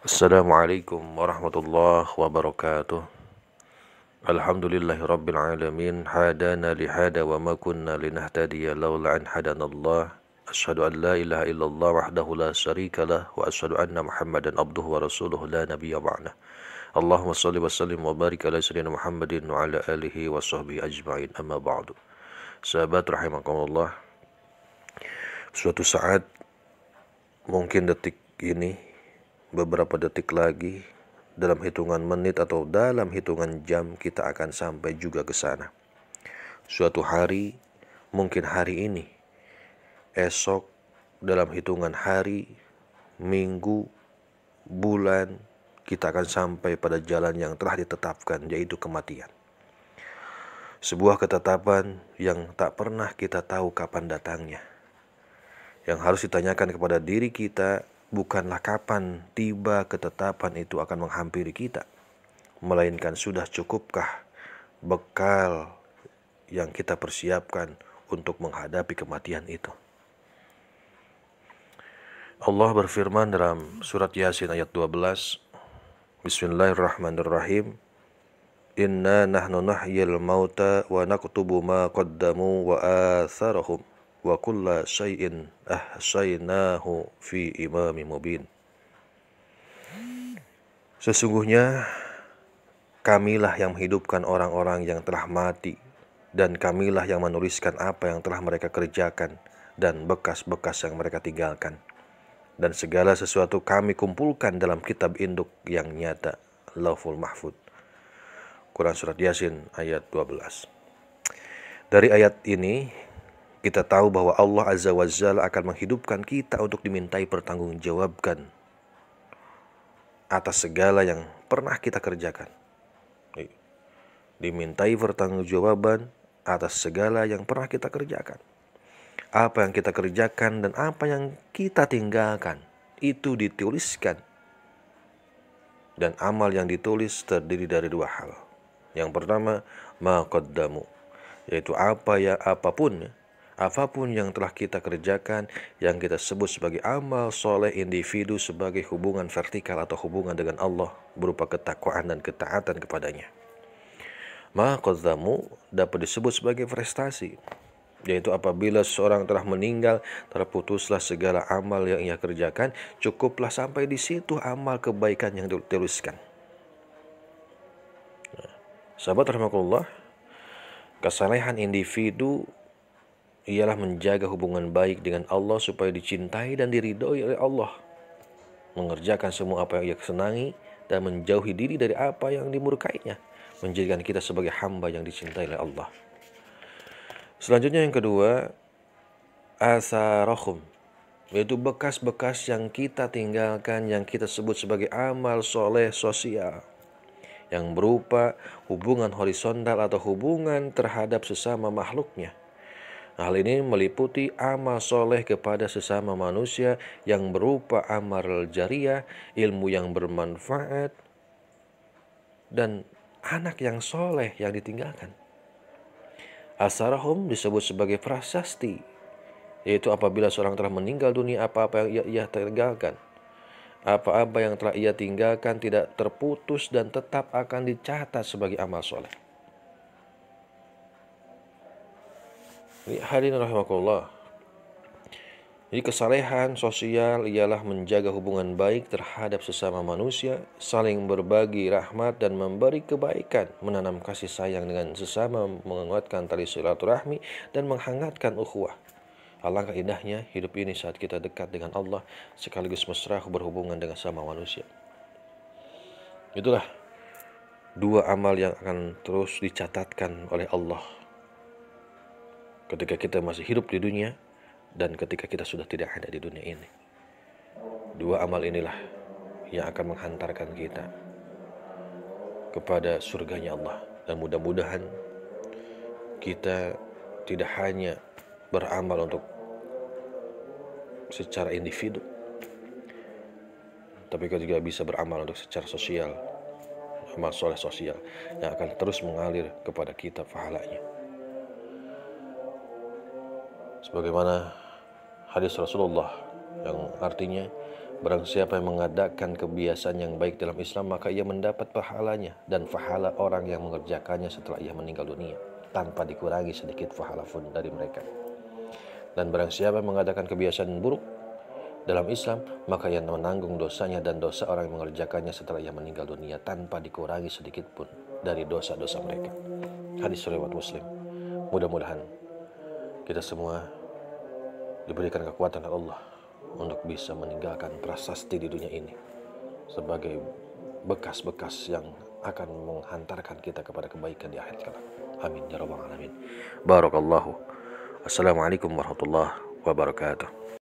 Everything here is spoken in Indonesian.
Assalamualaikum warahmatullahi wabarakatuh. Alhamdulillahi rabbil alamin. Hadana lihada wa ma kunna linahtadiya laula an hadanallah. Asyhadu an la ilaha illallah wahdahu la syarikalah wa asyhadu anna Muhammadan abduhu wa rasuluhu la nabiyya ba'dah. Allahumma salli wa sallim wa barik ala sayyidina Muhammadin wa ala alihi wa sahbihi ajma'in, amma ba'du. Sahabat rahimakumullah, suatu saat, mungkin detik ini, beberapa detik lagi, dalam hitungan menit atau dalam hitungan jam, kita akan sampai juga ke sana. Suatu hari, mungkin hari ini, esok, dalam hitungan hari, minggu, bulan, kita akan sampai pada jalan yang telah ditetapkan, yaitu kematian. Sebuah ketetapan yang tak pernah kita tahu kapan datangnya. Yang harus ditanyakan kepada diri kita bukanlah kapan tiba ketetapan itu akan menghampiri kita, melainkan sudah cukupkah bekal yang kita persiapkan untuk menghadapi kematian itu. Allah berfirman dalam surat Yasin ayat 12, Bismillahirrahmanirrahim. Inna nahnu nahyil mauta wa naktubu ma qaddamu wa atharahum wa kulla syai'in ahsaynahu fi imamin mubin. Sesungguhnya kamilah yang menghidupkan orang-orang yang telah mati, dan kamilah yang menuliskan apa yang telah mereka kerjakan dan bekas-bekas yang mereka tinggalkan. Dan segala sesuatu kami kumpulkan dalam kitab induk yang nyata, Lauhul Mahfud. Quran Surat Yasin ayat 12. Dari ayat ini kita tahu bahwa Allah Azza wa Jalla akan menghidupkan kita untuk dimintai pertanggungjawabkan atas segala yang pernah kita kerjakan. Dimintai pertanggungjawaban atas segala yang pernah kita kerjakan. Apa yang kita kerjakan dan apa yang kita tinggalkan itu dituliskan. Dan amal yang ditulis terdiri dari dua hal. Yang pertama, ma qaddamu, yaitu apapun yang telah kita kerjakan, yang kita sebut sebagai amal soleh individu sebagai hubungan vertikal atau hubungan dengan Allah berupa ketakwaan dan ketaatan kepadanya. Ma qaddamu dapat disebut sebagai prestasi, yaitu apabila seorang telah meninggal, terputuslah segala amal yang ia kerjakan, cukuplah sampai di situ amal kebaikan yang dituliskan. Sahabat rahimakumullah, kesalehan individu ialah menjaga hubungan baik dengan Allah supaya dicintai dan diridhoi oleh Allah, mengerjakan semua apa yang ia senangi dan menjauhi diri dari apa yang dimurkainya, menjadikan kita sebagai hamba yang dicintai oleh Allah. Selanjutnya yang kedua, asarahum, yaitu bekas-bekas yang kita tinggalkan, yang kita sebut sebagai amal soleh sosial, yang berupa hubungan horizontal atau hubungan terhadap sesama makhluknya. Hal ini meliputi amal soleh kepada sesama manusia yang berupa amal jariyah, ilmu yang bermanfaat, dan anak yang soleh yang ditinggalkan. Asarahum disebut sebagai prasasti, yaitu apabila seorang telah meninggal dunia, apa-apa yang ia tinggalkan, apa-apa yang telah ia tinggalkan tidak terputus dan tetap akan dicatat sebagai amal soleh. Hadirin rahimakumullah. Jadi kesalehan sosial ialah menjaga hubungan baik terhadap sesama manusia, saling berbagi rahmat dan memberi kebaikan, menanam kasih sayang dengan sesama, menguatkan tali silaturahmi dan menghangatkan ukhuwah. Alangkah indahnya hidup ini saat kita dekat dengan Allah sekaligus mesra berhubungan dengan sama manusia. Itulah dua amal yang akan terus dicatatkan oleh Allah ketika kita masih hidup di dunia dan ketika kita sudah tidak ada di dunia ini. Dua amal inilah yang akan menghantarkan kita kepada surganya Allah. Dan mudah-mudahan kita tidak hanya beramal untuk secara individu, tapi kita juga bisa beramal untuk secara sosial, amal soleh sosial yang akan terus mengalir kepada kita pahalanya. Sebagaimana hadis Rasulullah yang artinya Barang siapa yang mengadakan kebiasaan yang baik dalam Islam, maka ia mendapat pahalanya dan pahala orang yang mengerjakannya setelah ia meninggal dunia, tanpa dikurangi sedikit pahala pun dari mereka. Dan barang siapa yang mengadakan kebiasaan buruk dalam Islam, maka ia menanggung dosanya dan dosa orang yang mengerjakannya setelah ia meninggal dunia, tanpa dikurangi sedikit pun dari dosa-dosa mereka. Hadis riwayat Muslim. Mudah-mudahan kita semua diberikan kekuatan oleh Allah untuk bisa meninggalkan prasasti di dunia ini sebagai bekas-bekas yang akan menghantarkan kita kepada kebaikan di akhir kelak. Amin ya rabbal alamin. Barakallahu. Assalamualaikum warahmatullahi wabarakatuh.